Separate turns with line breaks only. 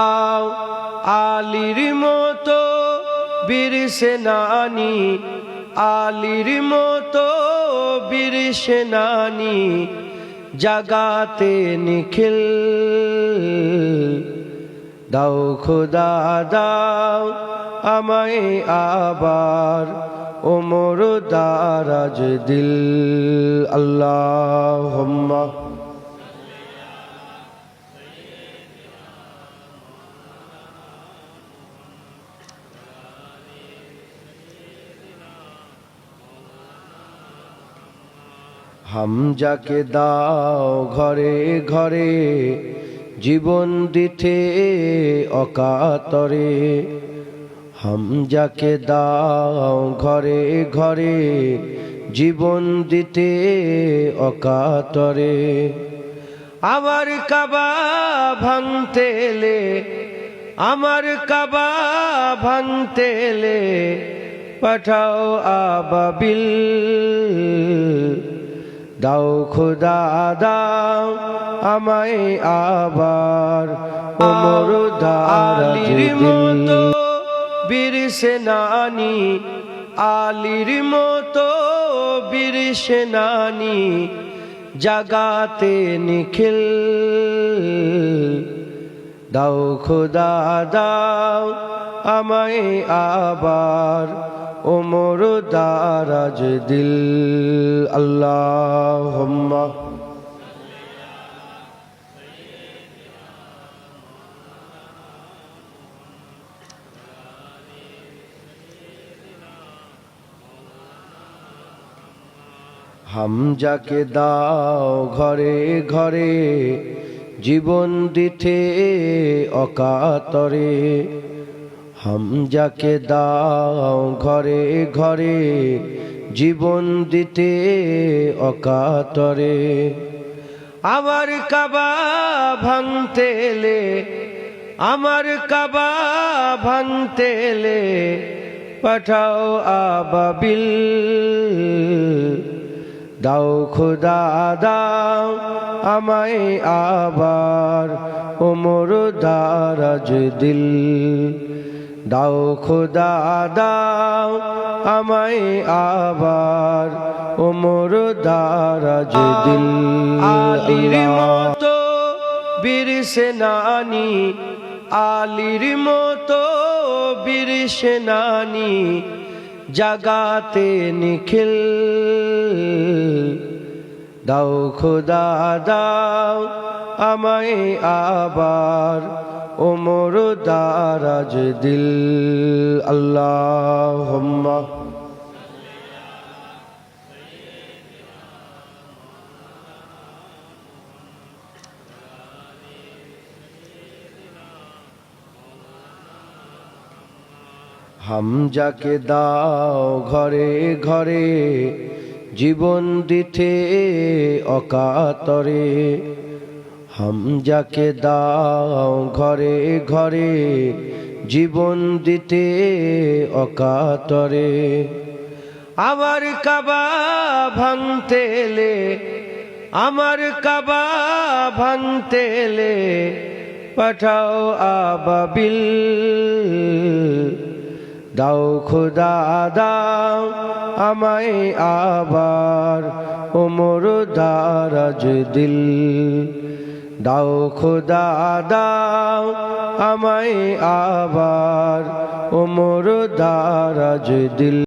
আলীর মতো বীর সেনানী, আলীর মতো বীর সেনানী জাগাতে নিখিল দাও খোদা দাও আমায় আবার ওমর দারাজ দিল। আল্লাহুম্মা হামজাকে দাও ঘরে ঘরে জীবন দিতে অকাতরে, হামজাকে দাও ঘরে ঘরে জীবন দিতে অকাতরে। আমার কাবা ভাঙতে এলে, আমার কাবা ভাঙতে এলে পাঠাও আবাবিল দাও খোদা দাও আমায় আবার ওমর দারাজ দিল। বীর সেনানী, আলীর মতো বীর সেনানী জাগাতে নিখিল দাও খোদা দাও আমায় আবার ওমর দারাজ দিল। আল্লাহুম্মা হামজাকে দাও ঘরে ঘরে জীবন দিতে অকাতরে, হামজাকে দাও ঘরে ঘরে জীবন দিতে অকাতরে। আমার কাবা ভাঙতে এলে, আমার কাবা ভাঙতে এলে পাঠাও আবাবিল দাও খোদা দাও আমায় আবার ওমর দারাজ দিল। দাও খোদা দাও আমায় আবার ওমর দারাজ দিল। আলীর মতো বীর সেনানী, আলীর মতো বীর সেনানী জাগাতে নিখিল দাও খোদা দাও আমায় আবার ওমর দারাজ দিল। আল্লাহুম্মা হামজাকে দাও ঘরে ঘরে জীবন দিতে অকাতরে, হামজাকে দাও ঘরে ঘরে জীবন দিতে অকাতরে। আমার কাবা ভাঙতে এলে, আমার কাবা ভাঙতে এলে পাঠাও আবাবিল দাও খোদা দাও আমায় আবার ওমর দারাজ দিল। দাও খোদা দাও আমায় আবার ওমর দারাজ দিল।